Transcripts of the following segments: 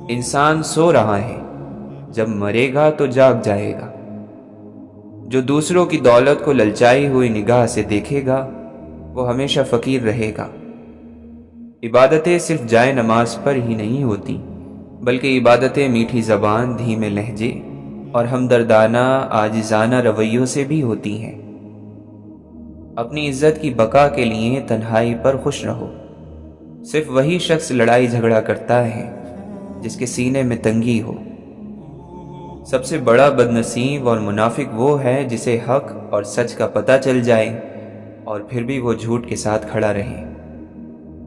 انسان سو رہا ہے، جب مرے گا تو جاگ جائے گا۔ جو دوسروں کی دولت کو للچائی ہوئی نگاہ سے دیکھے گا وہ ہمیشہ فقیر رہے گا۔ عبادتیں صرف جائے نماز پر ہی نہیں ہوتی، بلکہ عبادتیں میٹھی زبان، دھیمے لہجے اور ہمدردانہ عاجزانہ رویوں سے بھی ہوتی ہیں۔ اپنی عزت کی بقا کے لیے تنہائی پر خوش رہو۔ صرف وہی شخص لڑائی جھگڑا کرتا ہے جس کے سینے میں تنگی ہو۔ سب سے بڑا بد نصیب اور منافق وہ ہے جسے حق اور سچ کا پتہ چل جائے اور پھر بھی وہ جھوٹ کے ساتھ کھڑا رہے۔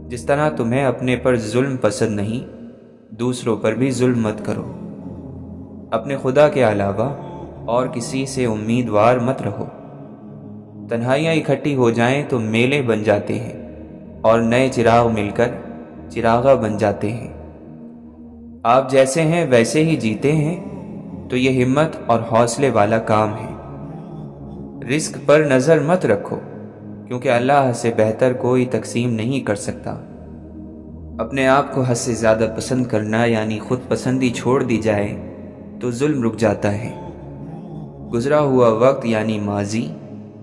جس طرح تمہیں اپنے پر ظلم پسند نہیں، دوسروں پر بھی ظلم مت کرو۔ اپنے خدا کے علاوہ اور کسی سے امیدوار مت رہو۔ تنہائیاں اکٹھی ہو جائیں تو میلے بن جاتے ہیں اور نئے چراغ مل کر چراغاں بن جاتے ہیں۔ آپ جیسے ہیں ویسے ہی جیتے ہیں تو یہ ہمت اور حوصلے والا کام ہے۔ رزق پر نظر مت رکھو، کیونکہ اللہ سے بہتر کوئی تقسیم نہیں کر سکتا۔ اپنے آپ کو حد سے زیادہ پسند کرنا یعنی خود پسندی چھوڑ دی جائے تو ظلم رک جاتا ہے۔ گزرا ہوا وقت یعنی ماضی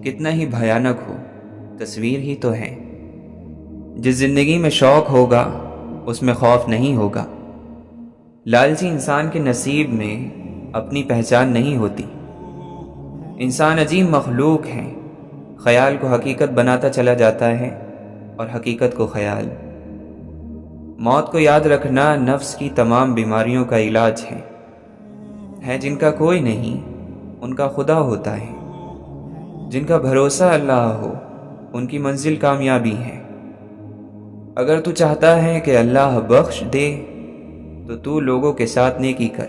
کتنا ہی بھیانک ہو، تصویر ہی تو ہے۔ جس زندگی میں شوق ہوگا اس میں خوف نہیں ہوگا۔ لالچی انسان کے نصیب میں اپنی پہچان نہیں ہوتی۔ انسان عجیب مخلوق ہے، خیال کو حقیقت بناتا چلا جاتا ہے اور حقیقت کو خیال۔ موت کو یاد رکھنا نفس کی تمام بیماریوں کا علاج ہے جن کا کوئی نہیں ان کا خدا ہوتا ہے۔ جن کا بھروسہ اللہ ہو ان کی منزل کامیابی ہے۔ اگر تو چاہتا ہے کہ اللہ بخش دے تو لوگوں کے ساتھ نیکی کر۔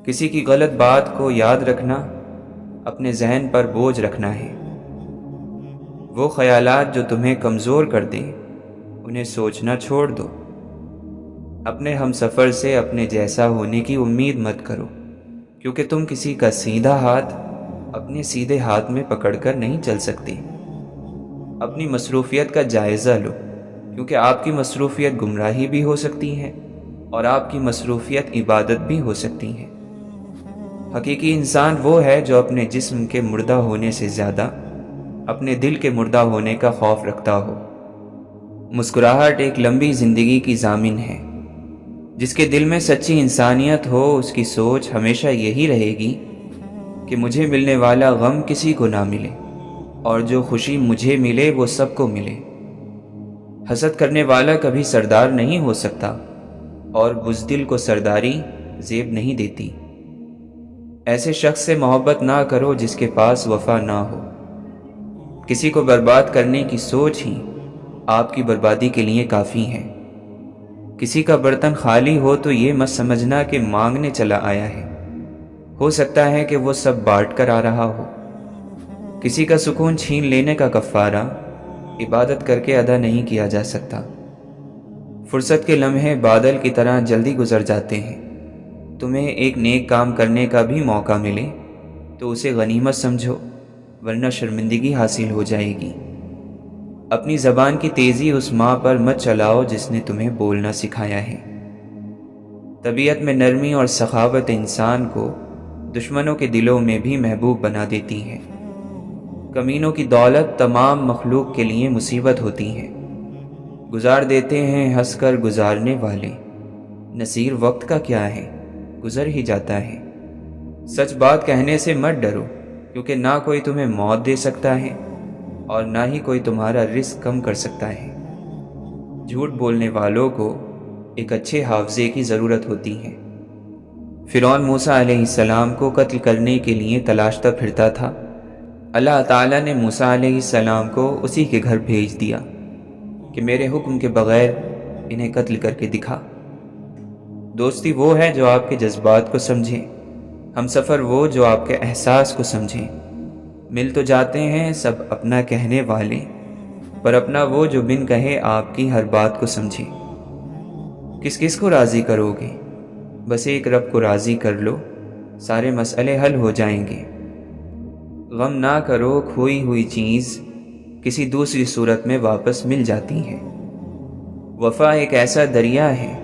کسی کی غلط بات کو یاد رکھنا اپنے ذہن پر بوجھ رکھنا ہے۔ وہ خیالات جو تمہیں کمزور کر دیں انہیں سوچنا چھوڑ دو۔ اپنے ہم سفر سے اپنے جیسا ہونے کی امید مت کرو، کیونکہ تم کسی کا سیدھا ہاتھ اپنے سیدھے ہاتھ میں پکڑ کر نہیں چل سکتے۔ اپنی مصروفیت کا جائزہ لو، کیونکہ آپ کی مصروفیت گمراہی بھی ہو سکتی ہے اور آپ کی مصروفیت عبادت بھی ہو سکتی ہے۔ حقیقی انسان وہ ہے جو اپنے جسم کے مردہ ہونے سے زیادہ اپنے دل کے مردہ ہونے کا خوف رکھتا ہو۔ مسکراہٹ ایک لمبی زندگی کی ضامن ہے۔ جس کے دل میں سچی انسانیت ہو اس کی سوچ ہمیشہ یہی رہے گی کہ مجھے ملنے والا غم کسی کو نہ ملے اور جو خوشی مجھے ملے وہ سب کو ملے۔ حسد کرنے والا کبھی سردار نہیں ہو سکتا اور بزدل کو سرداری زیب نہیں دیتی۔ ایسے شخص سے محبت نہ کرو جس کے پاس وفا نہ ہو۔ کسی کو برباد کرنے کی سوچ ہی آپ کی بربادی کے لیے کافی ہے۔ کسی کا برتن خالی ہو تو یہ مت سمجھنا کہ مانگنے چلا آیا ہے، ہو سکتا ہے کہ وہ سب بانٹ کر آ رہا ہو۔ کسی کا سکون چھین لینے کا کفارہ عبادت کر کے ادا نہیں کیا جا سکتا۔ فرصت کے لمحے بادل کی طرح جلدی گزر جاتے ہیں۔ تمہیں ایک نیک کام کرنے کا بھی موقع ملے تو اسے غنیمت سمجھو، ورنہ شرمندگی حاصل ہو جائے گی۔ اپنی زبان کی تیزی اس ماں پر مت چلاؤ جس نے تمہیں بولنا سکھایا ہے۔ طبیعت میں نرمی اور سخاوت انسان کو دشمنوں کے دلوں میں بھی محبوب بنا دیتی ہے۔ کمینوں کی دولت تمام مخلوق کے لیے مصیبت ہوتی ہے۔ گزار دیتے ہیں ہنس کر گزارنے والے، نصیر وقت کا کیا ہے، گزر ہی جاتا ہے۔ سچ بات کہنے سے مت ڈرو، کیونکہ نہ کوئی تمہیں موت دے سکتا ہے اور نہ ہی کوئی تمہارا رزق کم کر سکتا ہے۔ جھوٹ بولنے والوں کو ایک اچھے حافظے کی ضرورت ہوتی ہے۔ فرعون موسیٰ علیہ السلام کو قتل کرنے کے لیے تلاشتا پھرتا تھا۔ اللہ تعالیٰ نے موسیٰ علیہ السلام کو اسی کے گھر بھیج دیا کہ میرے حکم کے بغیر انہیں قتل کر کے دکھا۔ دوستی وہ ہے جو آپ کے جذبات کو سمجھے، ہم سفر وہ جو آپ کے احساس کو سمجھیں۔ مل تو جاتے ہیں سب اپنا کہنے والے، پر اپنا وہ جو بن کہے آپ کی ہر بات کو سمجھے۔ کس کس کو راضی کرو گے؟ بس ایک رب کو راضی کر لو، سارے مسئلے حل ہو جائیں گے۔ غم نہ کرو، کھوئی ہوئی چیز کسی دوسری صورت میں واپس مل جاتی ہے۔ وفا ایک ایسا دریا ہے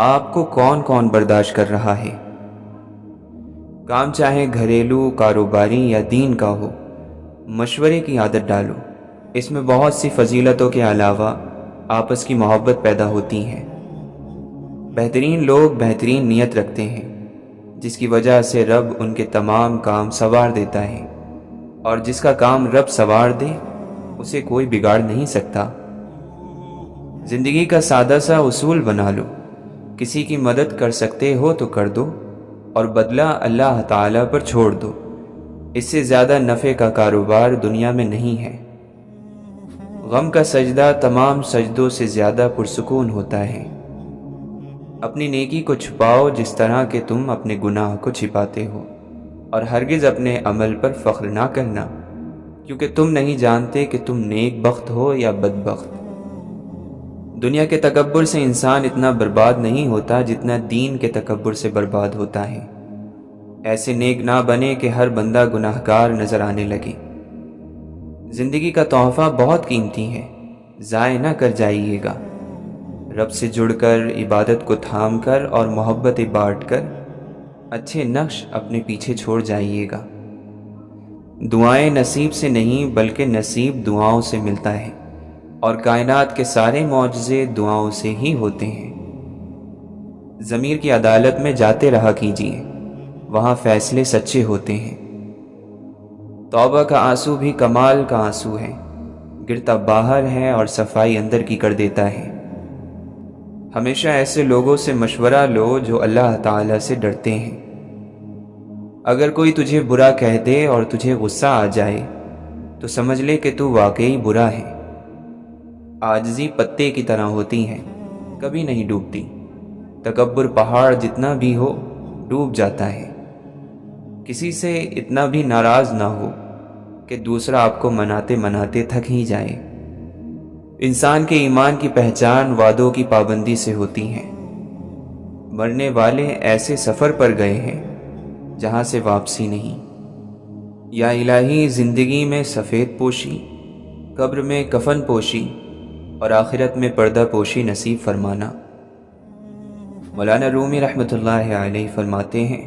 آپ کو کون کون برداشت کر رہا ہے؟ کام چاہے گھریلو، کاروباری یا دین کا ہو، مشورے کی عادت ڈالو۔ اس میں بہت سی فضیلتوں کے علاوہ آپس کی محبت پیدا ہوتی ہے۔ بہترین لوگ بہترین نیت رکھتے ہیں، جس کی وجہ سے رب ان کے تمام کام سنوار دیتا ہے، اور جس کا کام رب سنوار دے اسے کوئی بگاڑ نہیں سکتا۔ زندگی کا سادہ سا اصول بنا لو، کسی کی مدد کر سکتے ہو تو کر دو، اور بدلہ اللہ تعالیٰ پر چھوڑ دو۔ اس سے زیادہ نفع کا کاروبار دنیا میں نہیں ہے۔ غم کا سجدہ تمام سجدوں سے زیادہ پرسکون ہوتا ہے۔ اپنی نیکی کو چھپاؤ جس طرح کہ تم اپنے گناہ کو چھپاتے ہو، اور ہرگز اپنے عمل پر فخر نہ کرنا، کیونکہ تم نہیں جانتے کہ تم نیک بخت ہو یا بدبخت۔ دنیا کے تکبر سے انسان اتنا برباد نہیں ہوتا جتنا دین کے تکبر سے برباد ہوتا ہے۔ ایسے نیک نہ بنے کہ ہر بندہ گناہگار نظر آنے لگے۔ زندگی کا تحفہ بہت قیمتی ہے، ضائع نہ کر جائیے گا۔ رب سے جڑ کر، عبادت کو تھام کر اور محبت بانٹ کر اچھے نقش اپنے پیچھے چھوڑ جائیے گا۔ دعائیں نصیب سے نہیں بلکہ نصیب دعاؤں سے ملتا ہے، اور کائنات کے سارے معجزے دعاؤں سے ہی ہوتے ہیں۔ ضمیر کی عدالت میں جاتے رہا کیجیے، وہاں فیصلے سچے ہوتے ہیں۔ توبہ کا آنسو بھی کمال کا آنسو ہے، گرتا باہر ہے اور صفائی اندر کی کر دیتا ہے۔ ہمیشہ ایسے لوگوں سے مشورہ لو جو اللہ تعالیٰ سے ڈرتے ہیں۔ اگر کوئی تجھے برا کہہ دے اور تجھے غصہ آ جائے تو سمجھ لے کہ تو واقعی برا ہے۔ عاجزی پتے کی طرح ہوتی ہے، کبھی نہیں ڈوبتی۔ تکبر پہاڑ جتنا بھی ہو ڈوب جاتا ہے۔ کسی سے اتنا بھی ناراض نہ ہو کہ دوسرا آپ کو مناتے مناتے تھک ہی جائے۔ انسان کے ایمان کی پہچان وعدوں کی پابندی سے ہوتی ہے۔ مرنے والے ایسے سفر پر گئے ہیں جہاں سے واپسی نہیں۔ یا الہی، زندگی میں سفید پوشی، قبر میں کفن پوشی، اور آخرت میں پردہ پوشی نصیب فرمانا۔ مولانا رومی رحمۃ اللہ علیہ فرماتے ہیں،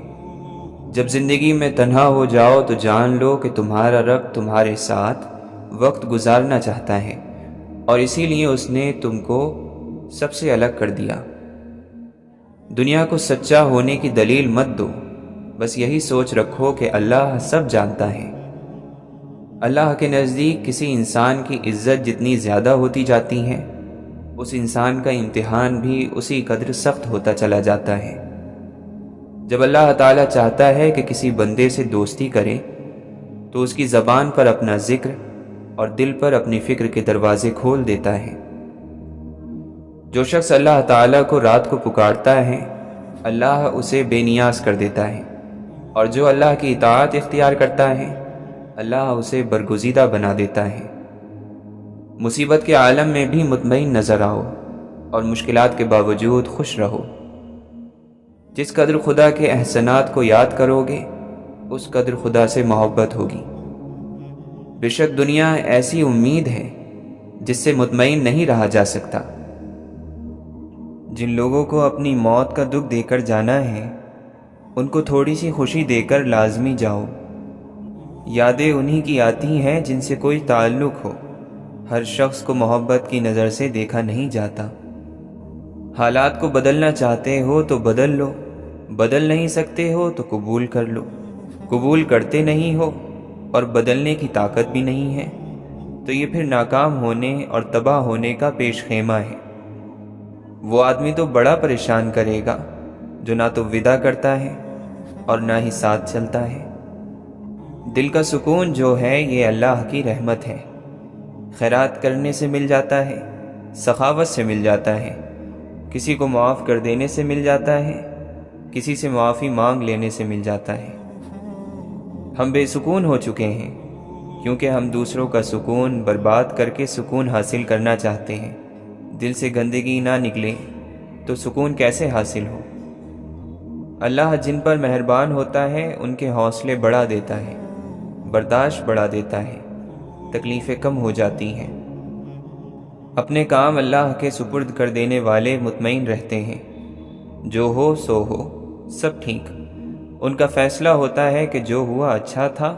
جب زندگی میں تنہا ہو جاؤ تو جان لو کہ تمہارا رب تمہارے ساتھ وقت گزارنا چاہتا ہے، اور اسی لیے اس نے تم کو سب سے الگ کر دیا۔ دنیا کو سچا ہونے کی دلیل مت دو، بس یہی سوچ رکھو کہ اللہ سب جانتا ہے۔ اللہ کے نزدیک کسی انسان کی عزت جتنی زیادہ ہوتی جاتی ہے، اس انسان کا امتحان بھی اسی قدر سخت ہوتا چلا جاتا ہے۔ جب اللہ تعالیٰ چاہتا ہے کہ کسی بندے سے دوستی کرے تو اس کی زبان پر اپنا ذکر اور دل پر اپنی فکر کے دروازے کھول دیتا ہے۔ جو شخص اللہ تعالیٰ کو رات کو پکارتا ہے، اللہ اسے بے نیاز کر دیتا ہے، اور جو اللہ کی اطاعت اختیار کرتا ہے، اللہ اسے برگزیدہ بنا دیتا ہے۔ مصیبت کے عالم میں بھی مطمئن نظر آؤ، اور مشکلات کے باوجود خوش رہو۔ جس قدر خدا کے احسانات کو یاد کرو گے، اس قدر خدا سے محبت ہوگی۔ بے شک دنیا ایسی امید ہے جس سے مطمئن نہیں رہا جا سکتا۔ جن لوگوں کو اپنی موت کا دکھ دے کر جانا ہے، ان کو تھوڑی سی خوشی دے کر لازمی جاؤ۔ یادیں انہی کی آتی ہیں جن سے کوئی تعلق ہو۔ ہر شخص کو محبت کی نظر سے دیکھا نہیں جاتا۔ حالات کو بدلنا چاہتے ہو تو بدل لو، بدل نہیں سکتے ہو تو قبول کر لو۔ قبول کرتے نہیں ہو اور بدلنے کی طاقت بھی نہیں ہے تو یہ پھر ناکام ہونے اور تباہ ہونے کا پیش خیمہ ہے۔ وہ آدمی تو بڑا پریشان کرے گا جو نہ تو وداع کرتا ہے اور نہ ہی ساتھ چلتا ہے۔ دل کا سکون جو ہے یہ اللہ کی رحمت ہے۔ خیرات کرنے سے مل جاتا ہے، سخاوت سے مل جاتا ہے، کسی کو معاف کر دینے سے مل جاتا ہے، کسی سے معافی مانگ لینے سے مل جاتا ہے۔ ہم بے سکون ہو چکے ہیں کیونکہ ہم دوسروں کا سکون برباد کر کے سکون حاصل کرنا چاہتے ہیں۔ دل سے گندگی نہ نکلے تو سکون کیسے حاصل ہو؟ اللہ جن پر مہربان ہوتا ہے ان کے حوصلے بڑھا دیتا ہے، برداشت بڑھا دیتا ہے، تکلیفیں کم ہو جاتی ہیں۔ اپنے کام اللہ کے سپرد کر دینے والے مطمئن رہتے ہیں۔ جو ہو سو ہو، سب ٹھیک۔ ان کا فیصلہ ہوتا ہے کہ جو ہوا اچھا تھا،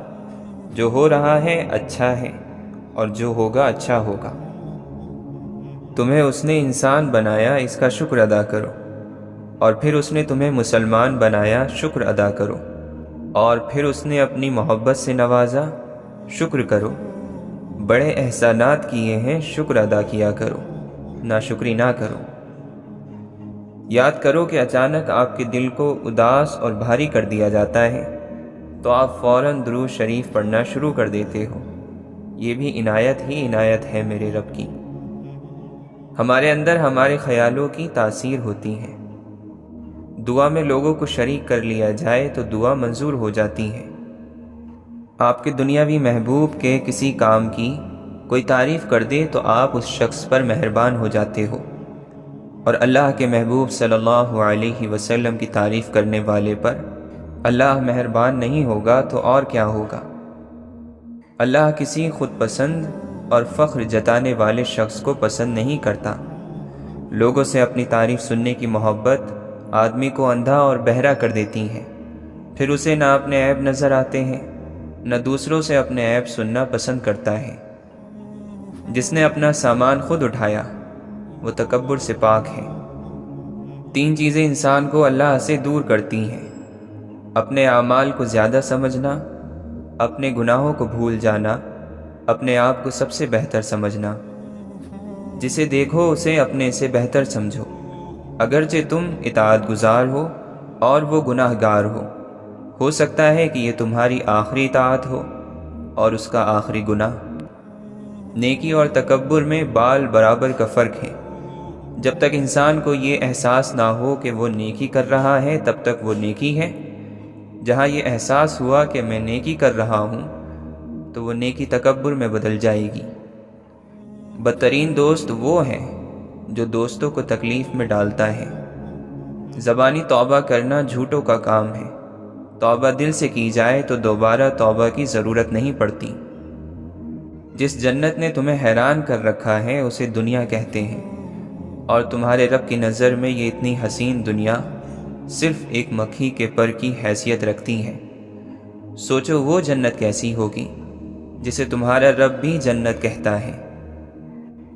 جو ہو رہا ہے اچھا ہے، اور جو ہوگا اچھا ہوگا۔ تمہیں اس نے انسان بنایا، اس کا شکر ادا کرو، اور پھر اس نے تمہیں مسلمان بنایا، شکر ادا کرو، اور پھر اس نے اپنی محبت سے نوازا، شکر کرو۔ بڑے احسانات کیے ہیں، شکر ادا کیا کرو، ناشکری نہ کرو۔ یاد کرو کہ اچانک آپ کے دل کو اداس اور بھاری کر دیا جاتا ہے تو آپ فوراً درود شریف پڑھنا شروع کر دیتے ہو۔ یہ بھی عنایت ہی عنایت ہے میرے رب کی۔ ہمارے اندر ہمارے خیالوں کی تاثیر ہوتی ہے۔ دعا میں لوگوں کو شریک کر لیا جائے تو دعا منظور ہو جاتی ہے۔ آپ کے دنیاوی محبوب کے کسی کام کی کوئی تعریف کر دے تو آپ اس شخص پر مہربان ہو جاتے ہو، اور اللہ کے محبوب صلی اللہ علیہ وسلم کی تعریف کرنے والے پر اللہ مہربان نہیں ہوگا تو اور کیا ہوگا؟ اللہ کسی خود پسند اور فخر جتانے والے شخص کو پسند نہیں کرتا۔ لوگوں سے اپنی تعریف سننے کی محبت آدمی کو اندھا اور بہرا کر دیتی ہے، پھر اسے نہ اپنے عیب نظر آتے ہیں، نہ دوسروں سے اپنے عیب سننا پسند کرتا ہے۔ جس نے اپنا سامان خود اٹھایا وہ تکبر سے پاک ہے۔ 3 چیزیں انسان کو اللہ سے دور کرتی ہیں: اپنے اعمال کو زیادہ سمجھنا، اپنے گناہوں کو بھول جانا، اپنے آپ کو سب سے بہتر سمجھنا۔ جسے دیکھو اسے اپنے سے بہتر سمجھو، اگرچہ تم اطاعت گزار ہو اور وہ گناہ گار ہو سکتا ہے کہ یہ تمہاری آخری اطاعت ہو اور اس کا آخری گناہ۔ نیکی اور تکبر میں بال برابر کا فرق ہے۔ جب تک انسان کو یہ احساس نہ ہو کہ وہ نیکی کر رہا ہے تب تک وہ نیکی ہے۔ جہاں یہ احساس ہوا کہ میں نیکی کر رہا ہوں تو وہ نیکی تکبر میں بدل جائے گی۔ بدترین دوست وہ ہے جو دوستوں کو تکلیف میں ڈالتا ہے۔ زبانی توبہ کرنا جھوٹوں کا کام ہے۔ توبہ دل سے کی جائے تو دوبارہ توبہ کی ضرورت نہیں پڑتی۔ جس جنت نے تمہیں حیران کر رکھا ہے اسے دنیا کہتے ہیں، اور تمہارے رب کی نظر میں یہ اتنی حسین دنیا صرف ایک مکھی کے پر کی حیثیت رکھتی ہے۔ سوچو وہ جنت کیسی ہوگی جسے تمہارا رب بھی جنت کہتا ہے۔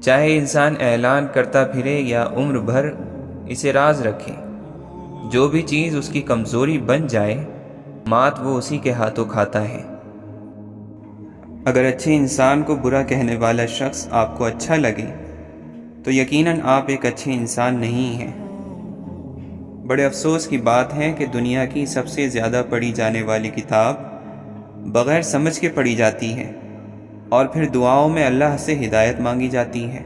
چاہے انسان اعلان کرتا پھرے یا عمر بھر اسے راز رکھے، جو بھی چیز اس کی کمزوری بن جائے مات وہ اسی کے ہاتھوں کھاتا ہے۔ اگر اچھے انسان کو برا کہنے والا شخص آپ کو اچھا لگے تو یقیناً آپ ایک اچھے انسان نہیں ہیں۔ بڑے افسوس کی بات ہے کہ دنیا کی سب سے زیادہ پڑھی جانے والی کتاب بغیر سمجھ کے پڑھی جاتی ہے، اور پھر دعاؤں میں اللہ سے ہدایت مانگی جاتی ہے۔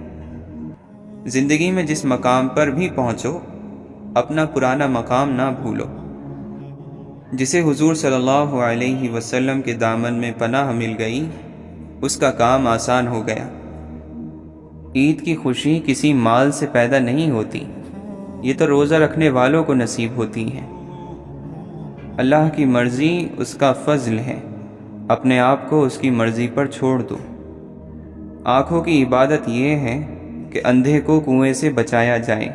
زندگی میں جس مقام پر بھی پہنچو اپنا پرانا مقام نہ بھولو۔ جسے حضور صلی اللہ علیہ وسلم کے دامن میں پناہ مل گئی اس کا کام آسان ہو گیا۔ عید کی خوشی کسی مال سے پیدا نہیں ہوتی، یہ تو روزہ رکھنے والوں کو نصیب ہوتی ہے۔ اللہ کی مرضی اس کا فضل ہے، اپنے آپ کو اس کی مرضی پر چھوڑ دو۔ آنکھوں کی عبادت یہ ہے کہ اندھے کو کنویں سے بچایا جائے۔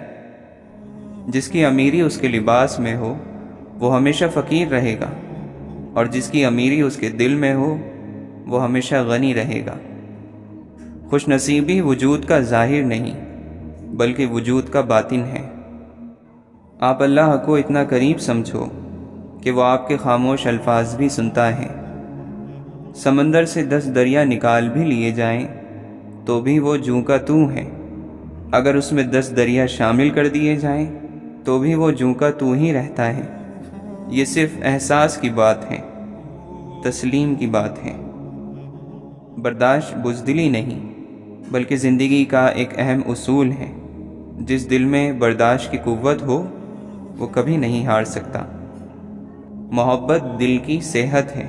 جس کی امیری اس کے لباس میں ہو وہ ہمیشہ فقیر رہے گا، اور جس کی امیری اس کے دل میں ہو وہ ہمیشہ غنی رہے گا۔ خوش نصیبی وجود کا ظاہر نہیں بلکہ وجود کا باطن ہے۔ آپ اللہ کو اتنا قریب سمجھو کہ وہ آپ کے خاموش الفاظ بھی سنتا ہے۔ سمندر سے 10 دریا نکال بھی لیے جائیں تو بھی وہ جوں کا توں ہے۔ اگر اس میں 10 دریا شامل کر دیے جائیں تو بھی وہ جوں کا توں ہی رہتا ہے۔ یہ صرف احساس کی بات ہے، تسلیم کی بات ہے۔ برداشت بزدلی نہیں بلکہ زندگی کا ایک اہم اصول ہے۔ جس دل میں برداشت کی قوت ہو وہ کبھی نہیں ہار سکتا۔ محبت دل کی صحت ہے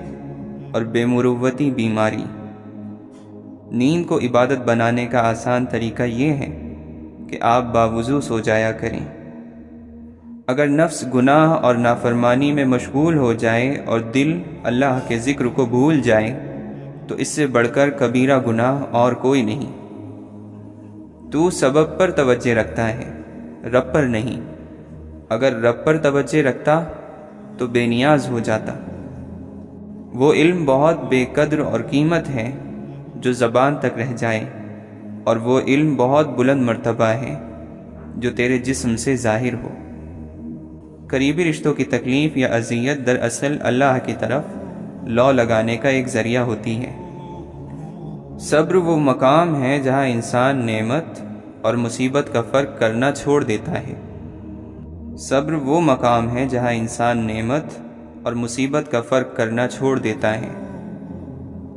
اور بے مروتی بیماری۔ نیند کو عبادت بنانے کا آسان طریقہ یہ ہے کہ آپ باوضو سو جایا کریں۔ اگر نفس گناہ اور نافرمانی میں مشغول ہو جائے اور دل اللہ کے ذکر کو بھول جائے تو اس سے بڑھ کر کبیرہ گناہ اور کوئی نہیں۔ تو سبب پر توجہ رکھتا ہے، رب پر نہیں۔ اگر رب پر توجہ رکھتا تو بے نیاز ہو جاتا۔ وہ علم بہت بے قدر اور قیمت ہے جو زبان تک رہ جائے، اور وہ علم بہت بلند مرتبہ ہے جو تیرے جسم سے ظاہر ہو۔ قریبی رشتوں کی تکلیف یا اذیت دراصل اللہ کی طرف لو لگانے کا ایک ذریعہ ہوتی ہے۔ صبر وہ مقام ہے جہاں انسان نعمت اور مصیبت کا فرق کرنا چھوڑ دیتا ہے۔ صبر وہ مقام ہے جہاں انسان نعمت اور مصیبت کا فرق کرنا چھوڑ دیتا ہے۔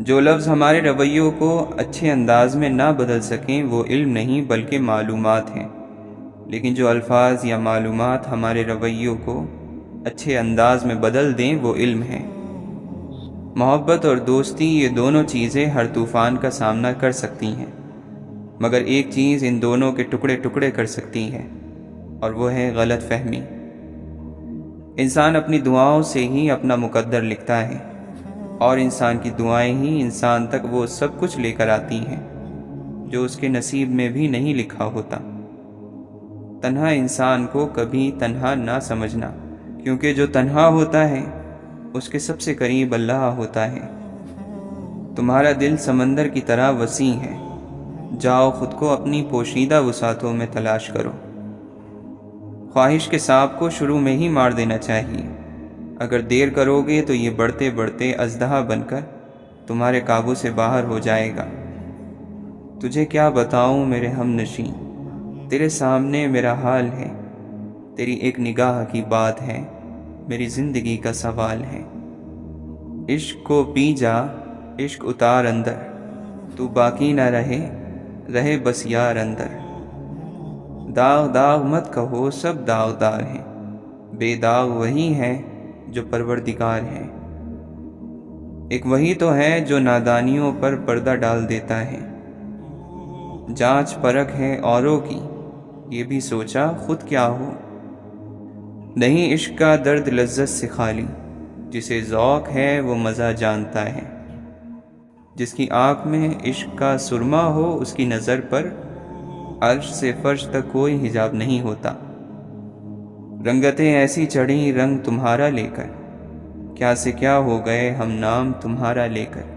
جو لفظ ہمارے رویوں کو اچھے انداز میں نہ بدل سکیں وہ علم نہیں بلکہ معلومات ہیں، لیکن جو الفاظ یا معلومات ہمارے رویوں کو اچھے انداز میں بدل دیں وہ علم ہے۔ محبت اور دوستی یہ دونوں چیزیں ہر طوفان کا سامنا کر سکتی ہیں، مگر ایک چیز ان دونوں کے ٹکڑے ٹکڑے کر سکتی ہے، اور وہ ہے غلط فہمی۔ انسان اپنی دعاؤں سے ہی اپنا مقدر لکھتا ہے، اور انسان کی دعائیں ہی انسان تک وہ سب کچھ لے کر آتی ہیں جو اس کے نصیب میں بھی نہیں لکھا ہوتا۔ تنہا انسان کو کبھی تنہا نہ سمجھنا، کیونکہ جو تنہا ہوتا ہے اس کے سب سے قریب اللہ ہوتا ہے۔ تمہارا دل سمندر کی طرح وسیع ہے، جاؤ خود کو اپنی پوشیدہ وسعتوں میں تلاش کرو۔ خواہش کے سانپ کو شروع میں ہی مار دینا چاہیے، اگر دیر کرو گے تو یہ بڑھتے بڑھتے اژدہا بن کر تمہارے قابو سے باہر ہو جائے گا۔ تجھے کیا بتاؤں میرے ہم نشیں، تیرے سامنے میرا حال ہے، تیری ایک نگاہ کی بات ہے، میری زندگی کا سوال ہے۔ عشق کو پی جا، عشق اتار اندر، تو باقی نہ رہے، رہے بس یار اندر۔ داغ داغ مت کہو، سب داغدار ہیں، بے داغ وہی ہے جو پروردگار ہے۔ ایک وہی تو ہے جو نادانیوں پر پردہ ڈال دیتا ہے۔ جانچ پرکھ ہے اوروں کی، یہ بھی سوچا خود کیا ہو۔ نہیں عشق کا درد لذت سے خالی، جسے ذوق ہے وہ مزہ جانتا ہے۔ جس کی آنکھ میں عشق کا سرما ہو اس کی نظر پر عرش سے فرش تک کوئی حجاب نہیں ہوتا۔ رنگتیں ایسی چڑھیں رنگ تمہارا لے کر، کیا سے کیا ہو گئے ہم نام تمہارا لے کر۔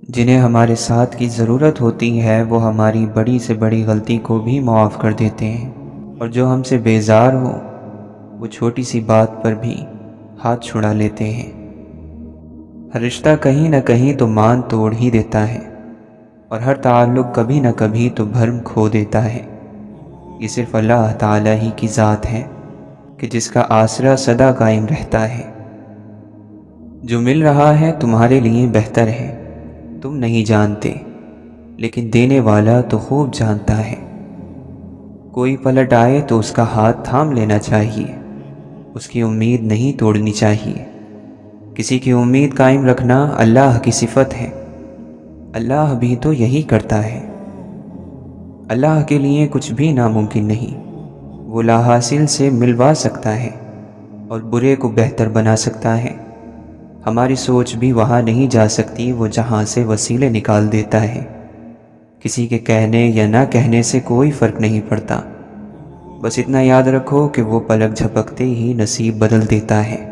جنہیں ہمارے ساتھ کی ضرورت ہوتی ہے وہ ہماری بڑی سے بڑی غلطی کو بھی معاف کر دیتے ہیں، اور جو ہم سے بیزار ہو وہ چھوٹی سی بات پر بھی ہاتھ چھڑا لیتے ہیں۔ ہر رشتہ کہیں نہ کہیں تو مان توڑ ہی دیتا ہے، اور ہر تعلق کبھی نہ کبھی تو بھرم کھو دیتا ہے۔ یہ صرف اللہ تعالیٰ ہی کی ذات ہے کہ جس کا آسرا سدا قائم رہتا ہے۔ جو مل رہا ہے تمہارے لیے بہتر ہے، تم نہیں جانتے، لیکن دینے والا تو خوب جانتا ہے۔ کوئی پلٹ آئے تو اس کا ہاتھ تھام لینا چاہیے، اس کی امید نہیں توڑنی چاہیے۔ کسی کی امید قائم رکھنا اللہ کی صفت ہے، اللہ بھی تو یہی کرتا ہے۔ اللہ کے لیے کچھ بھی ناممکن نہیں، وہ لا حاصل سے ملوا سکتا ہے اور برے کو بہتر بنا سکتا ہے۔ ہماری سوچ بھی وہاں نہیں جا سکتی، وہ جہاں سے وسیلے نکال دیتا ہے۔ کسی کے کہنے یا نہ کہنے سے کوئی فرق نہیں پڑتا، بس اتنا یاد رکھو کہ وہ پلک جھپکتے ہی نصیب بدل دیتا ہے۔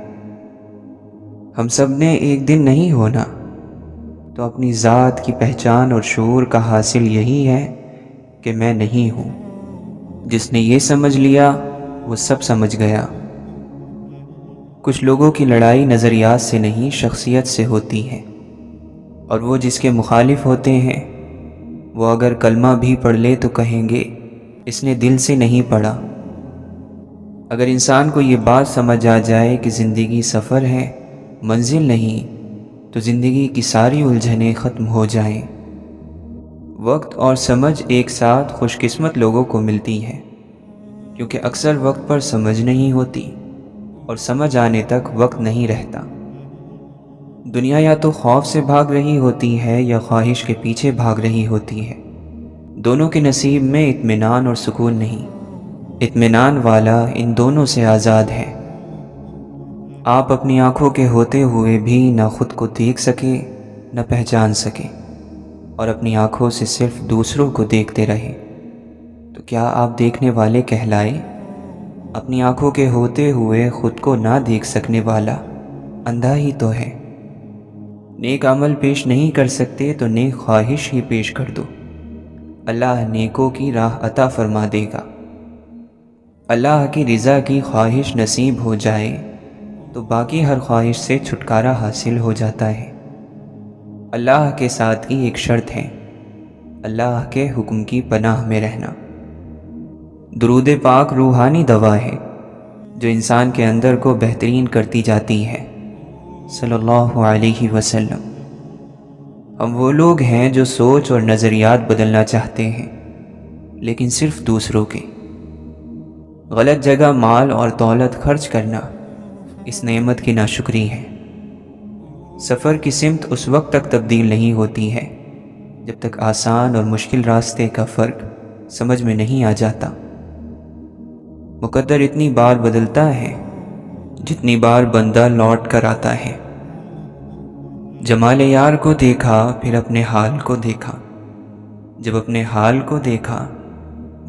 ہم سب نے ایک دن نہیں ہونا، تو اپنی ذات کی پہچان اور شعور کا حاصل یہی ہے کہ میں نہیں ہوں۔ جس نے یہ سمجھ لیا وہ سب سمجھ گیا۔ کچھ لوگوں کی لڑائی نظریات سے نہیں شخصیت سے ہوتی ہے، اور وہ جس کے مخالف ہوتے ہیں وہ اگر کلمہ بھی پڑھ لے تو کہیں گے اس نے دل سے نہیں پڑھا۔ اگر انسان کو یہ بات سمجھ آ جائے کہ زندگی سفر ہے منزل نہیں، تو زندگی کی ساری الجھنیں ختم ہو جائیں۔ وقت اور سمجھ ایک ساتھ خوش قسمت لوگوں کو ملتی ہے، کیونکہ اکثر وقت پر سمجھ نہیں ہوتی اور سمجھ آنے تک وقت نہیں رہتا۔ دنیا یا تو خوف سے بھاگ رہی ہوتی ہے یا خواہش کے پیچھے بھاگ رہی ہوتی ہے۔ دونوں کے نصیب میں اطمینان اور سکون نہیں۔ اطمینان والا ان دونوں سے آزاد ہے۔ آپ اپنی آنکھوں کے ہوتے ہوئے بھی نہ خود کو دیکھ سکے نہ پہچان سکے، اور اپنی آنکھوں سے صرف دوسروں کو دیکھتے رہے، تو کیا آپ دیکھنے والے کہلائے؟ اپنی آنکھوں کے ہوتے ہوئے خود کو نہ دیکھ سکنے والا اندھا ہی تو ہے۔ نیک عمل پیش نہیں کر سکتے تو نیک خواہش ہی پیش کر دو، اللہ نیکوں کی راہ عطا فرما دے گا۔ اللہ کی رضا کی خواہش نصیب ہو جائے تو باقی ہر خواہش سے چھٹکارا حاصل ہو جاتا ہے۔ اللہ کے ساتھ کی ایک شرط ہے، اللہ کے حکم کی پناہ میں رہنا۔ درود پاک روحانی دوا ہے جو انسان کے اندر کو بہترین کرتی جاتی ہے، صلی اللہ علیہ وسلم۔ ہم وہ لوگ ہیں جو سوچ اور نظریات بدلنا چاہتے ہیں، لیکن صرف دوسروں کے۔ غلط جگہ مال اور دولت خرچ کرنا اس نعمت کی ناشکری ہے۔ سفر کی سمت اس وقت تک تبدیل نہیں ہوتی ہے جب تک آسان اور مشکل راستے کا فرق سمجھ میں نہیں آ جاتا۔ مقدر اتنی بار بدلتا ہے جتنی بار بندہ لوٹ کر آتا ہے۔ جمال یار کو دیکھا پھر اپنے حال کو دیکھا، جب اپنے حال کو دیکھا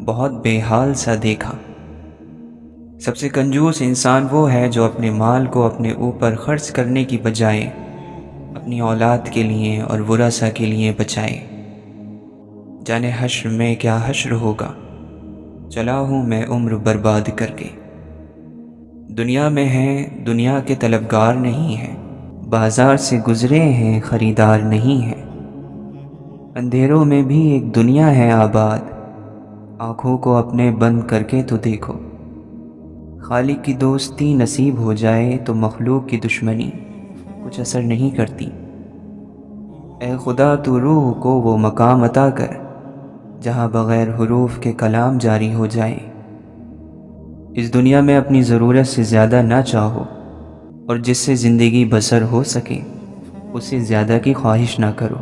بہت بے حال سا دیکھا۔ سب سے کنجوس انسان وہ ہے جو اپنے مال کو اپنے اوپر خرچ کرنے کی بجائے اپنی اولاد کے لیے اور ورثہ کے لیے بچائے۔ جانے حشر میں کیا حشر ہوگا، چلا ہوں میں عمر برباد کر کے۔ دنیا میں ہیں دنیا کے طلبگار نہیں ہیں، بازار سے گزرے ہیں خریدار نہیں ہیں۔ اندھیروں میں بھی ایک دنیا ہے آباد، آنکھوں کو اپنے بند کر کے تو دیکھو۔ خالق کی دوستی نصیب ہو جائے تو مخلوق کی دشمنی کچھ اثر نہیں کرتی۔ اے خدا تو روح کو وہ مقام عطا کر جہاں بغیر حروف کے کلام جاری ہو جائے۔ اس دنیا میں اپنی ضرورت سے زیادہ نہ چاہو، اور جس سے زندگی بسر ہو سکے اس سے زیادہ کی خواہش نہ کرو۔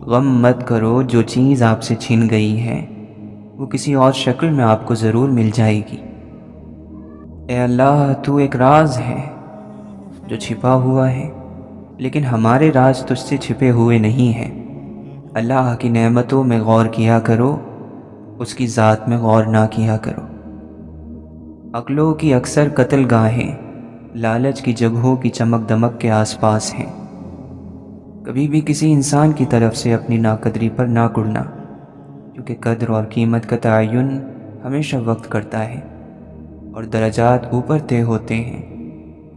غم مت کرو، جو چیز آپ سے چھن گئی ہے وہ کسی اور شکل میں آپ کو ضرور مل جائے گی۔ اے اللہ تو ایک راز ہے جو چھپا ہوا ہے، لیکن ہمارے راز تجھ سے چھپے ہوئے نہیں ہیں۔ اللہ کی نعمتوں میں غور کیا کرو، اس کی ذات میں غور نہ کیا کرو۔ عقلوں کی اکثر قتل گاہیں لالچ کی جگہوں کی چمک دمک کے آس پاس ہیں۔ کبھی بھی کسی انسان کی طرف سے اپنی ناقدری پر نہ کڑنا، کیونکہ قدر اور قیمت کا تعین ہمیشہ وقت کرتا ہے اور درجات اوپر طے ہوتے ہیں۔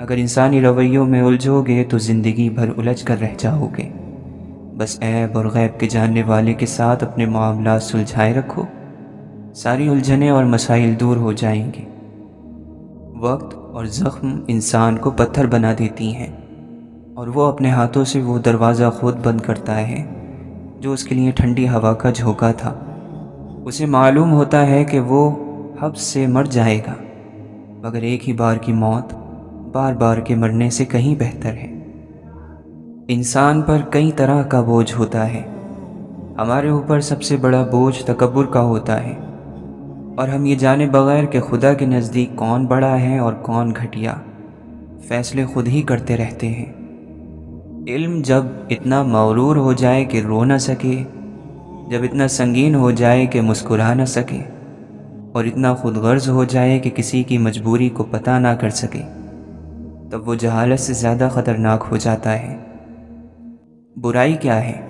اگر انسانی رویوں میں الجھو گے تو زندگی بھر الجھ کر رہ جاؤ گے۔ بس عیب اور غیب کے جاننے والے کے ساتھ اپنے معاملات سلجھائے رکھو، ساری الجھنیں اور مسائل دور ہو جائیں گے۔ وقت اور زخم انسان کو پتھر بنا دیتی ہیں، اور وہ اپنے ہاتھوں سے وہ دروازہ خود بند کرتا ہے جو اس کے لیے ٹھنڈی ہوا کا جھونکا تھا۔ اسے معلوم ہوتا ہے کہ وہ حبس سے مر جائے گا، مگر ایک ہی بار کی موت بار بار کے مرنے سے کہیں بہتر ہے۔ انسان پر کئی طرح کا بوجھ ہوتا ہے۔ ہمارے اوپر سب سے بڑا بوجھ تکبر کا ہوتا ہے، اور ہم یہ جانے بغیر کہ خدا کے نزدیک کون بڑا ہے اور کون گھٹیا، فیصلے خود ہی کرتے رہتے ہیں۔ علم جب اتنا مغرور ہو جائے کہ رو نہ سکے، جب اتنا سنگین ہو جائے کہ مسکرا نہ سکے، اور اتنا خود غرض ہو جائے کہ کسی کی مجبوری کو پتہ نہ کر سکے، تب وہ جہالت سے زیادہ خطرناک ہو جاتا ہے۔ برائی کیا ہے؟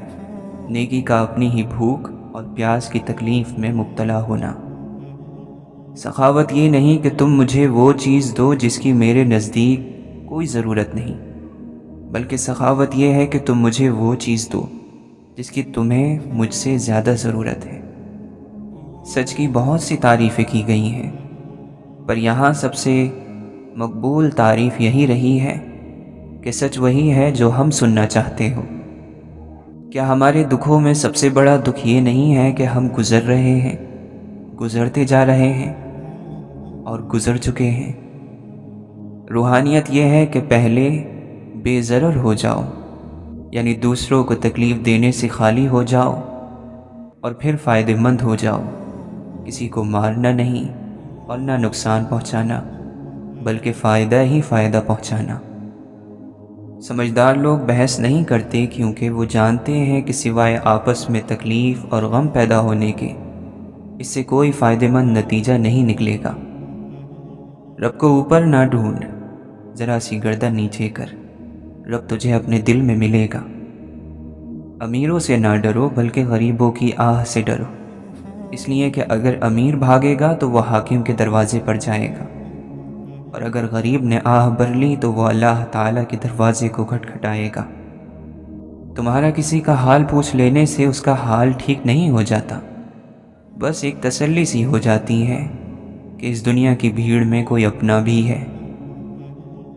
نیکی کا اپنی ہی بھوک اور پیاس کی تکلیف میں مبتلا ہونا۔ سخاوت یہ نہیں کہ تم مجھے وہ چیز دو جس کی میرے نزدیک کوئی ضرورت نہیں، بلکہ سخاوت یہ ہے کہ تم مجھے وہ چیز دو جس کی تمہیں مجھ سے زیادہ ضرورت ہے۔ سچ کی بہت سی تعریفیں کی گئی ہیں، پر یہاں سب سے مقبول تعریف یہی رہی ہے کہ سچ وہی ہے جو ہم سننا چاہتے ہو۔ کیا ہمارے دکھوں میں سب سے بڑا دکھ یہ نہیں ہے کہ ہم گزر رہے ہیں، گزرتے جا رہے ہیں اور گزر چکے ہیں؟ روحانیت یہ ہے کہ پہلے بے ضرر ہو جاؤ، یعنی دوسروں کو تکلیف دینے سے خالی ہو جاؤ، اور پھر فائدہ مند ہو جاؤ۔ کسی کو مارنا نہیں اور نہ نقصان پہنچانا، بلکہ فائدہ ہی فائدہ پہنچانا۔ سمجھدار لوگ بحث نہیں کرتے کیونکہ وہ جانتے ہیں کہ سوائے آپس میں تکلیف اور غم پیدا ہونے کے اس سے کوئی فائدہ مند نتیجہ نہیں نکلے گا۔ رب کو اوپر نہ ڈھونڈ، ذرا سی گردن نیچے کر، رب تجھے اپنے دل میں ملے گا۔ امیروں سے نہ ڈرو بلکہ غریبوں کی آہ سے ڈرو، اس لیے کہ اگر امیر بھاگے گا تو وہ حاکم کے دروازے پر جائے گا، اور اگر غریب نے آہ بھر لی تو وہ اللہ تعالیٰ کے دروازے کو کھٹکھٹائے گا۔ تمہارا کسی کا حال پوچھ لینے سے اس کا حال ٹھیک نہیں ہو جاتا، بس ایک تسلی سی ہو جاتی ہے کہ اس دنیا کی بھیڑ میں کوئی اپنا بھی ہے۔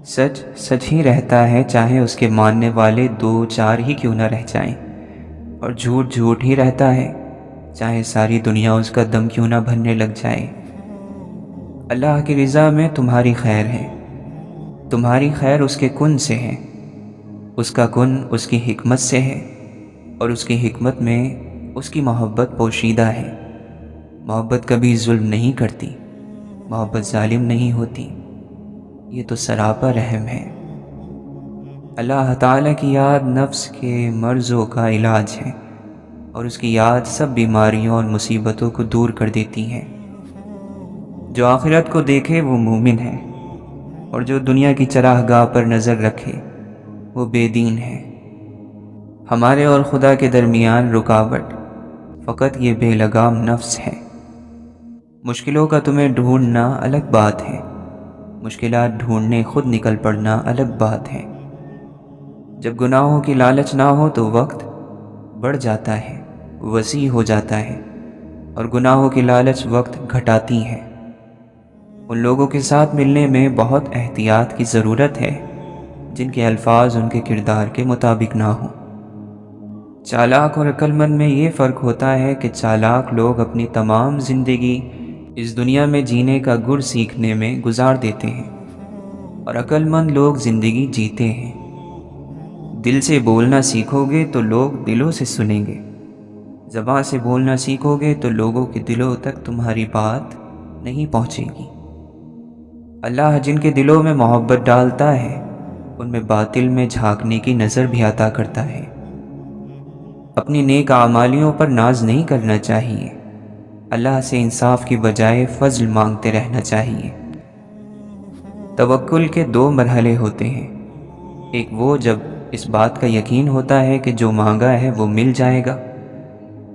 سچ سچ ہی رہتا ہے، چاہے اس کے ماننے والے 2-4 ہی کیوں نہ رہ جائیں، اور جھوٹ جھوٹ ہی رہتا ہے، چاہے ساری دنیا اس کا دم کیوں نہ بھرنے لگ جائے۔ اللہ کی رضا میں تمہاری خیر ہے، تمہاری خیر اس کے کن سے ہے، اس کا کن اس کی حکمت سے ہے، اور اس کی حکمت میں اس کی محبت پوشیدہ ہے۔ محبت کبھی ظلم نہیں کرتی، محبت ظالم نہیں ہوتی، یہ تو سراپا رحم ہے۔ اللہ تعالیٰ کی یاد نفس کے مرضوں کا علاج ہے، اور اس کی یاد سب بیماریوں اور مصیبتوں کو دور کر دیتی ہے۔ جو آخرت کو دیکھے وہ مومن ہے، اور جو دنیا کی چراگاہ پر نظر رکھے وہ بے دین ہے۔ ہمارے اور خدا کے درمیان رکاوٹ فقط یہ بے لگام نفس ہے۔ مشکلوں کا تمہیں ڈھونڈنا الگ بات ہے، مشکلات ڈھونڈنے خود نکل پڑنا الگ بات ہے۔ جب گناہوں کی لالچ نہ ہو تو وقت بڑھ جاتا ہے، وسیع ہو جاتا ہے، اور گناہوں کی لالچ وقت گھٹاتی ہے۔ ان لوگوں کے ساتھ ملنے میں بہت احتیاط کی ضرورت ہے جن کے الفاظ ان کے کردار کے مطابق نہ ہوں۔ چالاک اور عقل مند میں یہ فرق ہوتا ہے کہ چالاک لوگ اپنی تمام زندگی اس دنیا میں جینے کا گر سیکھنے میں گزار دیتے ہیں، اور عقل مند لوگ زندگی جیتے ہیں۔ دل سے بولنا سیکھو گے تو لوگ دلوں سے سنیں گے، زبان سے بولنا سیکھو گے تو لوگوں کے دلوں تک تمہاری بات نہیں پہنچے گی۔ اللہ جن کے دلوں میں محبت ڈالتا ہے ان میں باطل میں جھانکنے کی نظر بھی عطا کرتا ہے۔ اپنی نیک اعمالیوں پر ناز نہیں کرنا چاہیے، اللہ سے انصاف کی بجائے فضل مانگتے رہنا چاہیے۔ توکل کے 2 مرحلے ہوتے ہیں، ایک وہ جب اس بات کا یقین ہوتا ہے کہ جو مانگا ہے وہ مل جائے گا،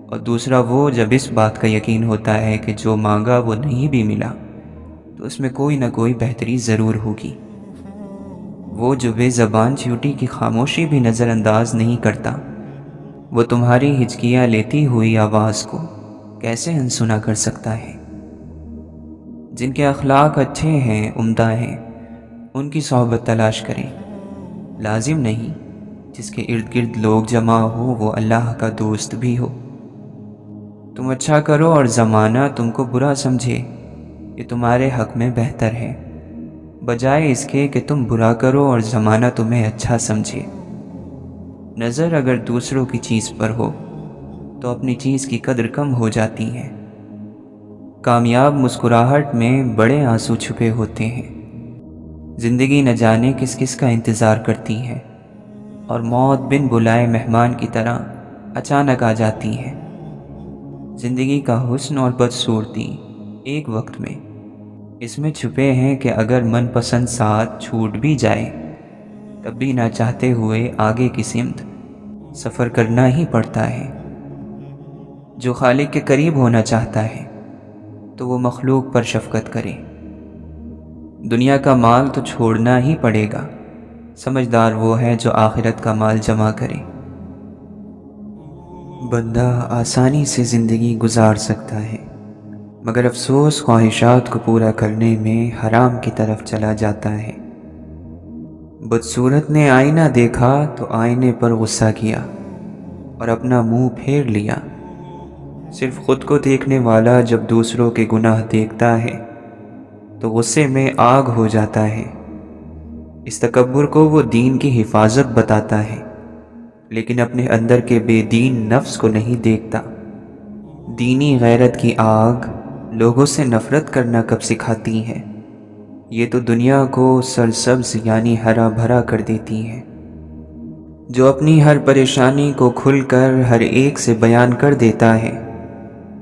اور دوسرا وہ جب اس بات کا یقین ہوتا ہے کہ جو مانگا وہ نہیں بھی ملا تو اس میں کوئی نہ کوئی بہتری ضرور ہوگی۔ وہ جو بے زبان چیونٹی کی خاموشی بھی نظر انداز نہیں کرتا، وہ تمہاری ہچکیاں لیتی ہوئی آواز کو کیسے انسنا کر سکتا ہے؟ جن کے اخلاق اچھے ہیں، عمدہ ہیں، ان کی صحبت تلاش کریں۔ لازم نہیں جس کے ارد گرد لوگ جمع ہو وہ اللہ کا دوست بھی ہو۔ تم اچھا کرو اور زمانہ تم کو برا سمجھے، یہ تمہارے حق میں بہتر ہے، بجائے اس کے کہ تم برا کرو اور زمانہ تمہیں اچھا سمجھے۔ نظر اگر دوسروں کی چیز پر ہو تو اپنی چیز کی قدر کم ہو جاتی ہے۔ کامیاب مسکراہٹ میں بڑے آنسو چھپے ہوتے ہیں۔ زندگی نہ جانے کس کس کا انتظار کرتی ہے، اور موت بن بلائے مہمان کی طرح اچانک آ جاتی ہے۔ زندگی کا حسن اور بدصورتی ایک وقت میں اس میں چھپے ہیں کہ اگر من پسند ساتھ چھوٹ بھی جائے تب بھی نہ چاہتے ہوئے آگے کی سمت سفر کرنا ہی پڑتا ہے۔ جو خالق کے قریب ہونا چاہتا ہے تو وہ مخلوق پر شفقت کرے۔ دنیا کا مال تو چھوڑنا ہی پڑے گا، سمجھدار وہ ہے جو آخرت کا مال جمع کرے۔ بندہ آسانی سے زندگی گزار سکتا ہے، مگر افسوس خواہشات کو پورا کرنے میں حرام کی طرف چلا جاتا ہے۔ بدصورت نے آئینہ دیکھا تو آئینے پر غصہ کیا اور اپنا منہ پھیر لیا۔ صرف خود کو دیکھنے والا جب دوسروں کے گناہ دیکھتا ہے تو غصے میں آگ ہو جاتا ہے۔ اس تکبر کو وہ دین کی حفاظت بتاتا ہے، لیکن اپنے اندر کے بے دین نفس کو نہیں دیکھتا۔ دینی غیرت کی آگ لوگوں سے نفرت کرنا کب سکھاتی ہے؟ یہ تو دنیا کو سرسبز یعنی ہرا بھرا کر دیتی ہے۔ جو اپنی ہر پریشانی کو کھل کر ہر ایک سے بیان کر دیتا ہے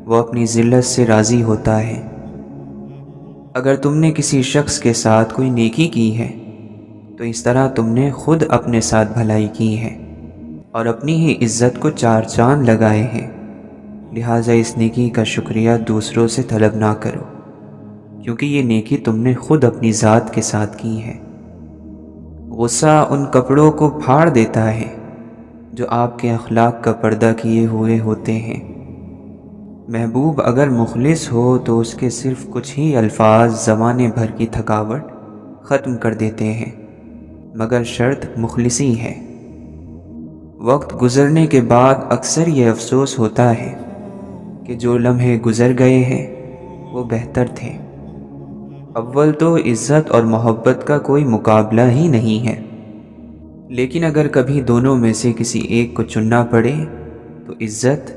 وہ اپنی ذلت سے راضی ہوتا ہے۔ اگر تم نے کسی شخص کے ساتھ کوئی نیکی کی ہے تو اس طرح تم نے خود اپنے ساتھ بھلائی کی ہے اور اپنی ہی عزت کو چار چاند لگائے ہیں، لہٰذا اس نیکی کا شکریہ دوسروں سے طلب نہ کرو، کیونکہ یہ نیکی تم نے خود اپنی ذات کے ساتھ کی ہے۔ غصہ ان کپڑوں کو پھاڑ دیتا ہے جو آپ کے اخلاق کا پردہ کیے ہوئے ہوتے ہیں۔ محبوب اگر مخلص ہو تو اس کے صرف کچھ ہی الفاظ زمانے بھر کی تھکاوٹ ختم کر دیتے ہیں، مگر شرط مخلصی ہے۔ وقت گزرنے کے بعد اکثر یہ افسوس ہوتا ہے کہ جو لمحے گزر گئے ہیں وہ بہتر تھے۔ اول تو عزت اور محبت کا کوئی مقابلہ ہی نہیں ہے، لیکن اگر کبھی دونوں میں سے کسی ایک کو چننا پڑے تو عزت،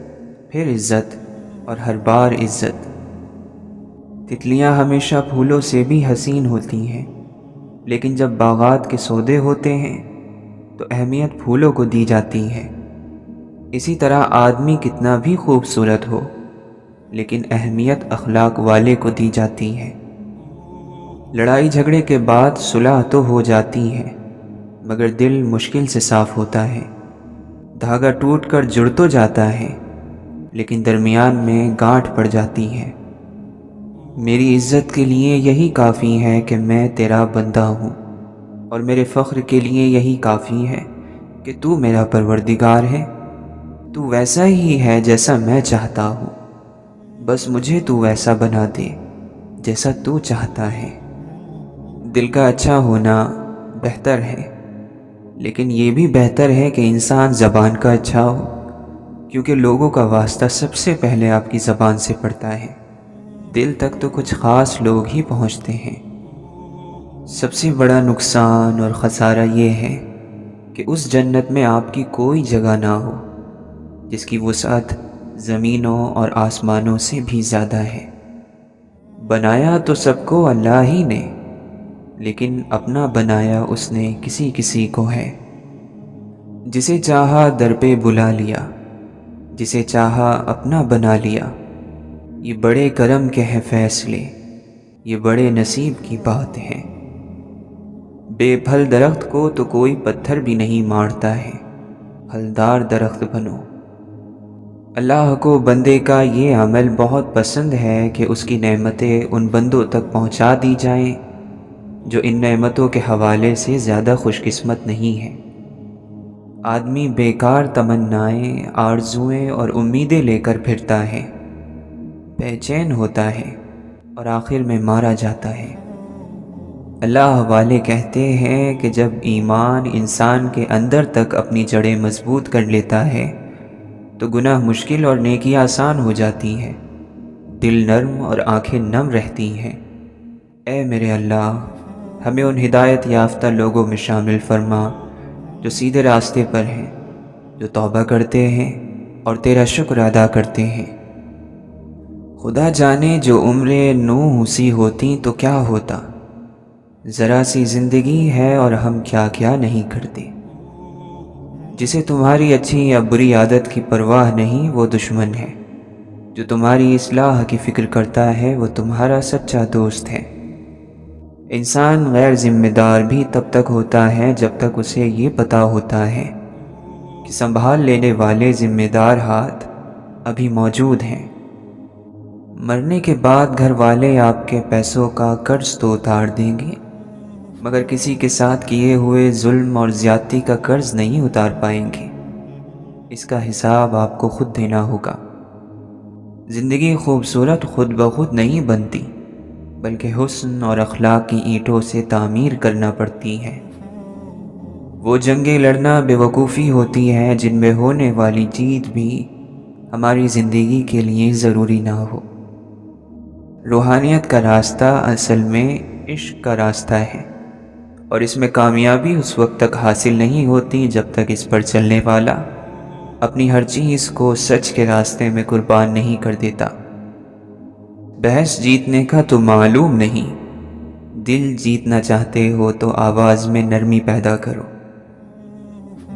پھر عزت اور ہر بار عزت۔ تتلیاں ہمیشہ پھولوں سے بھی حسین ہوتی ہیں، لیکن جب باغات کے سودے ہوتے ہیں تو اہمیت پھولوں کو دی جاتی ہے۔ اسی طرح آدمی کتنا بھی خوبصورت ہو لیکن اہمیت اخلاق والے کو دی جاتی ہے۔ لڑائی جھگڑے کے بعد صلح تو ہو جاتی ہے، مگر دل مشکل سے صاف ہوتا ہے۔ دھاگا ٹوٹ کر جڑ تو جاتا ہے لیکن درمیان میں گانٹھ پڑ جاتی ہے۔ میری عزت کے لیے یہی کافی ہے کہ میں تیرا بندہ ہوں، اور میرے فخر کے لیے یہی کافی ہے کہ تو میرا پروردگار ہے۔ تو ویسا ہی ہے جیسا میں چاہتا ہوں، بس مجھے تو ویسا بنا دے جیسا تو چاہتا ہے۔ دل کا اچھا ہونا بہتر ہے، لیکن یہ بھی بہتر ہے کہ انسان زبان کا اچھا ہو، کیونکہ لوگوں کا واسطہ سب سے پہلے آپ کی زبان سے پڑتا ہے۔ دل تک تو کچھ خاص لوگ ہی پہنچتے ہیں۔ سب سے بڑا نقصان اور خسارہ یہ ہے کہ اس جنت میں آپ کی کوئی جگہ نہ ہو جس کی وسعت زمینوں اور آسمانوں سے بھی زیادہ ہے۔ بنایا تو سب کو اللہ ہی نے، لیکن اپنا بنایا اس نے کسی کسی کو ہے۔ جسے چاہا در پہ بلا لیا، جسے چاہا اپنا بنا لیا۔ یہ بڑے کرم کے ہیں فیصلے، یہ بڑے نصیب کی بات ہے۔ بے پھل درخت کو تو کوئی پتھر بھی نہیں مارتا ہے، پھلدار درخت بنو۔ اللہ کو بندے کا یہ عمل بہت پسند ہے کہ اس کی نعمتیں ان بندوں تک پہنچا دی جائیں جو ان نعمتوں کے حوالے سے زیادہ خوش قسمت نہیں ہیں۔ آدمی بیکار تمنائیں، آرزوئیں اور امیدیں لے کر پھرتا ہے، بے چین ہوتا ہے اور آخر میں مارا جاتا ہے۔ اللہ والے کہتے ہیں کہ جب ایمان انسان کے اندر تک اپنی جڑیں مضبوط کر لیتا ہے تو گناہ مشکل اور نیکی آسان ہو جاتی ہے، دل نرم اور آنکھیں نم رہتی ہیں۔ اے میرے اللہ، ہمیں ان ہدایت یافتہ لوگوں میں شامل فرما جو سیدھے راستے پر ہیں، جو توبہ کرتے ہیں اور تیرا شکر ادا کرتے ہیں۔ خدا جانے جو عمریں نوح سی ہوتی تو کیا ہوتا، ذرا سی زندگی ہے اور ہم کیا کیا نہیں کرتے۔ جسے تمہاری اچھی یا بری عادت کی پرواہ نہیں وہ دشمن ہے، جو تمہاری اصلاح کی فکر کرتا ہے وہ تمہارا سچا دوست ہے۔ انسان غیر ذمہ دار بھی تب تک ہوتا ہے جب تک اسے یہ پتہ ہوتا ہے کہ سنبھال لینے والے ذمہ دار ہاتھ ابھی موجود ہیں۔ مرنے کے بعد گھر والے آپ کے پیسوں کا قرض تو اتار دیں گے، مگر کسی کے ساتھ کیے ہوئے ظلم اور زیادتی کا قرض نہیں اتار پائیں گے۔ اس کا حساب آپ کو خود دینا ہوگا۔ زندگی خوبصورت خود بخود نہیں بنتی، بلکہ حسن اور اخلاق کی اینٹوں سے تعمیر کرنا پڑتی ہے۔ وہ جنگیں لڑنا بے وقوفی ہوتی ہے جن میں ہونے والی جیت بھی ہماری زندگی کے لیے ضروری نہ ہو۔ روحانیت کا راستہ اصل میں عشق کا راستہ ہے، اور اس میں کامیابی اس وقت تک حاصل نہیں ہوتی جب تک اس پر چلنے والا اپنی ہر چیز کو سچ کے راستے میں قربان نہیں کر دیتا۔ بحث جیتنے کا تو معلوم نہیں، دل جیتنا چاہتے ہو تو آواز میں نرمی پیدا کرو۔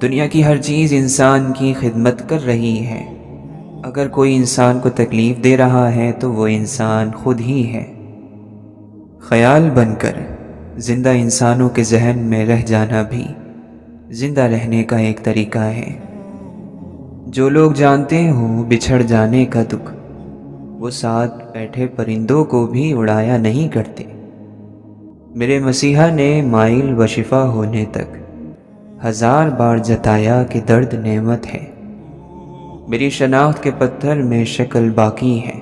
دنیا کی ہر چیز انسان کی خدمت کر رہی ہے، اگر کوئی انسان کو تکلیف دے رہا ہے تو وہ انسان خود ہی ہے۔ خیال بن کر زندہ انسانوں کے ذہن میں رہ جانا بھی زندہ رہنے کا ایک طریقہ ہے۔ جو لوگ جانتے ہوں بچھڑ جانے کا دکھ، وہ ساتھ بیٹھے پرندوں کو بھی اڑایا نہیں کرتے۔ میرے مسیحا نے مائل و شفا ہونے تک 1000 بار جتایا کہ درد نعمت ہے۔ میری شناخت کے پتھر میں شکل باقی ہے،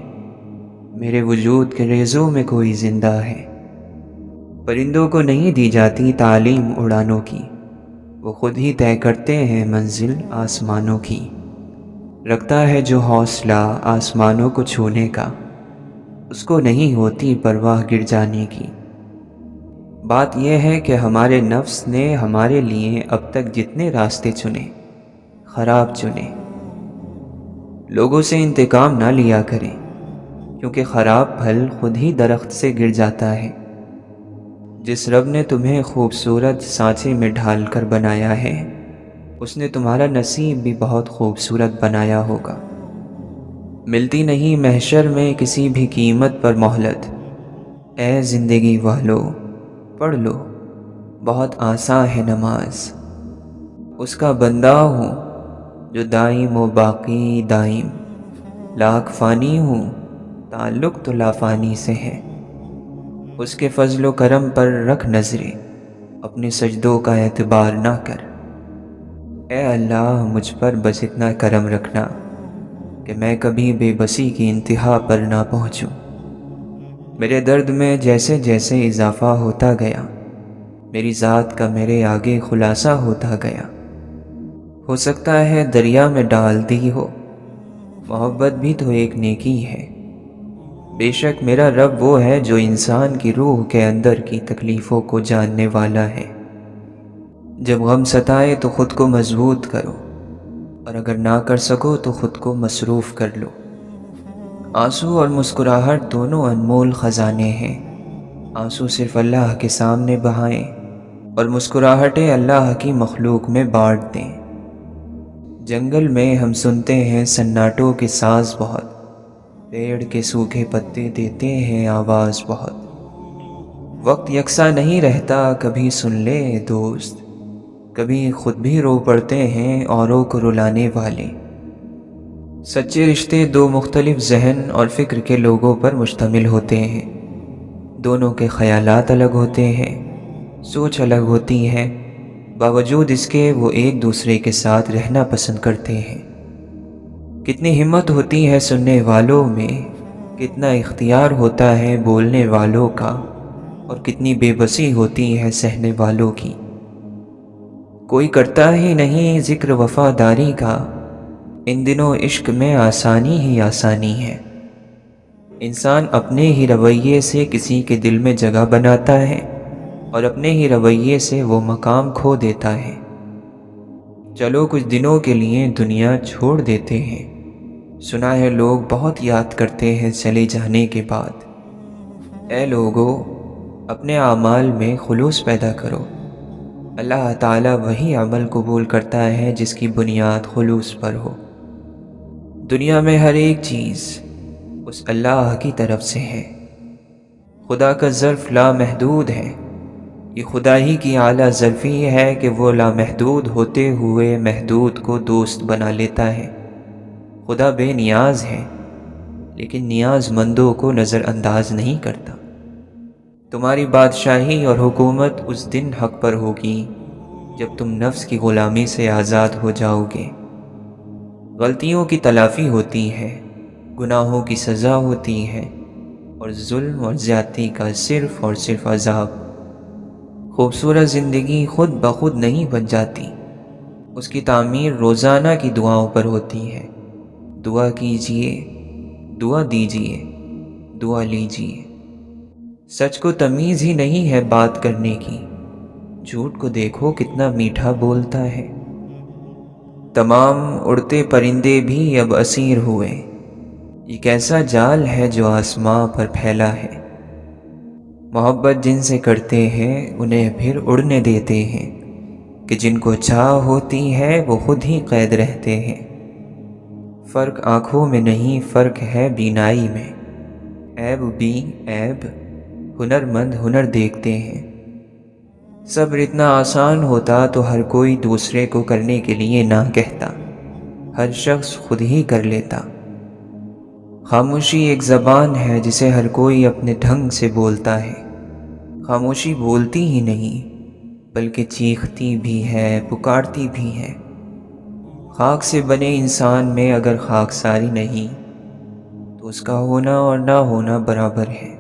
میرے وجود کے ریزوں میں کوئی زندہ ہے۔ پرندوں کو نہیں دی جاتی تعلیم اڑانوں کی، وہ خود ہی طے کرتے ہیں منزل آسمانوں کی۔ رکھتا ہے جو حوصلہ آسمانوں کو چھونے کا، اس کو نہیں ہوتی پرواہ گر جانے کی۔ بات یہ ہے کہ ہمارے نفس نے ہمارے لیے اب تک جتنے راستے چنے، خراب چنے۔ لوگوں سے انتقام نہ لیا کریں، کیونکہ خراب پھل خود ہی درخت سے گر جاتا ہے۔ جس رب نے تمہیں خوبصورت سانچے میں ڈھال کر بنایا ہے، اس نے تمہارا نصیب بھی بہت خوبصورت بنایا ہوگا۔ ملتی نہیں محشر میں کسی بھی قیمت پر مہلت، اے زندگی والو پڑھ لو، بہت آسان ہے نماز۔ اس کا بندہ ہوں جو دائم و باقی دائم، لاکھ فانی ہوں تعلق تو لافانی سے ہے۔ اس کے فضل و کرم پر رکھ نظریں، اپنے سجدوں کا اعتبار نہ کر۔ اے اللہ مجھ پر بس اتنا کرم رکھنا کہ میں کبھی بے بسی کی انتہا پر نہ پہنچوں۔ میرے درد میں جیسے جیسے اضافہ ہوتا گیا، میری ذات کا میرے آگے خلاصہ ہوتا گیا۔ ہو سکتا ہے دریا میں ڈال دی ہو، محبت بھی تو ایک نیکی ہے۔ بے شک میرا رب وہ ہے جو انسان کی روح کے اندر کی تکلیفوں کو جاننے والا ہے۔ جب غم ستائے تو خود کو مضبوط کرو، اور اگر نہ کر سکو تو خود کو مصروف کر لو۔ آنسو اور مسکراہٹ دونوں انمول خزانے ہیں۔ آنسو صرف اللہ کے سامنے بہائیں اور مسکراہٹیں اللہ کی مخلوق میں بانٹ دیں۔ جنگل میں ہم سنتے ہیں سناٹوں کے ساز بہت، پیڑ کے سوکھے پتے دیتے ہیں آواز بہت۔ وقت یکساں نہیں رہتا کبھی سن لے دوست، کبھی خود بھی رو پڑتے ہیں اوروں کو رلانے والے۔ سچے رشتے دو مختلف ذہن اور فکر کے لوگوں پر مشتمل ہوتے ہیں۔ دونوں کے خیالات الگ ہوتے ہیں، سوچ الگ ہوتی ہے، باوجود اس کے وہ ایک دوسرے کے ساتھ رہنا پسند کرتے ہیں۔ کتنی ہمت ہوتی ہے سننے والوں میں، کتنا اختیار ہوتا ہے بولنے والوں کا، اور کتنی بے بسی ہوتی ہے سہنے والوں کی۔ کوئی کرتا ہی نہیں ذکر وفاداری کا، ان دنوں عشق میں آسانی ہی آسانی ہے۔ انسان اپنے ہی رویے سے کسی کے دل میں جگہ بناتا ہے، اور اپنے ہی رویے سے وہ مقام کھو دیتا ہے۔ چلو کچھ دنوں کے لیے دنیا چھوڑ دیتے ہیں، سنا ہے لوگ بہت یاد کرتے ہیں چلے جانے کے بعد۔ اے لوگو، اپنے اعمال میں خلوص پیدا کرو۔ اللہ تعالیٰ وہی عمل قبول کرتا ہے جس کی بنیاد خلوص پر ہو۔ دنیا میں ہر ایک چیز اس اللہ کی طرف سے ہے۔ خدا کا ظرف لامحدود ہے۔ یہ خدا ہی کی اعلیٰ ظرفی ہے کہ وہ لامحدود ہوتے ہوئے محدود کو دوست بنا لیتا ہے۔ خدا بے نیاز ہے، لیکن نیاز مندوں کو نظر انداز نہیں کرتا۔ تمہاری بادشاہی اور حکومت اس دن حق پر ہوگی جب تم نفس کی غلامی سے آزاد ہو جاؤ گے۔ غلطیوں کی تلافی ہوتی ہے، گناہوں کی سزا ہوتی ہے، اور ظلم اور زیادتی کا صرف اور صرف عذاب۔ خوبصورت زندگی خود بخود نہیں بن جاتی، اس کی تعمیر روزانہ کی دعاؤں پر ہوتی ہے۔ دعا کیجئے، دعا دیجئے، دعا لیجئے۔ سچ کو تمیز ہی نہیں ہے بات کرنے کی، جھوٹ کو دیکھو کتنا میٹھا بولتا ہے۔ تمام اڑتے پرندے بھی اب اسیر ہوئے، یہ کیسا جال ہے جو آسماں پر پھیلا ہے۔ محبت جن سے کرتے ہیں انہیں پھر اڑنے دیتے ہیں، کہ جن کو چاہ ہوتی ہے وہ خود ہی قید رہتے ہیں۔ فرق آنکھوں میں نہیں، فرق ہے بینائی میں۔ عیب بھی عیب، ہنرمند ہنر دیکھتے ہیں۔ صبر اتنا آسان ہوتا تو ہر کوئی دوسرے کو کرنے کے لیے نہ کہتا، ہر شخص خود ہی کر لیتا۔ خاموشی ایک زبان ہے جسے ہر کوئی اپنے ڈھنگ سے بولتا ہے۔ خاموشی بولتی ہی نہیں بلکہ چیختی بھی ہے، پکارتی بھی ہے۔ خاک سے بنے انسان میں اگر خاکساری نہیں تو اس کا ہونا اور نہ ہونا برابر ہے۔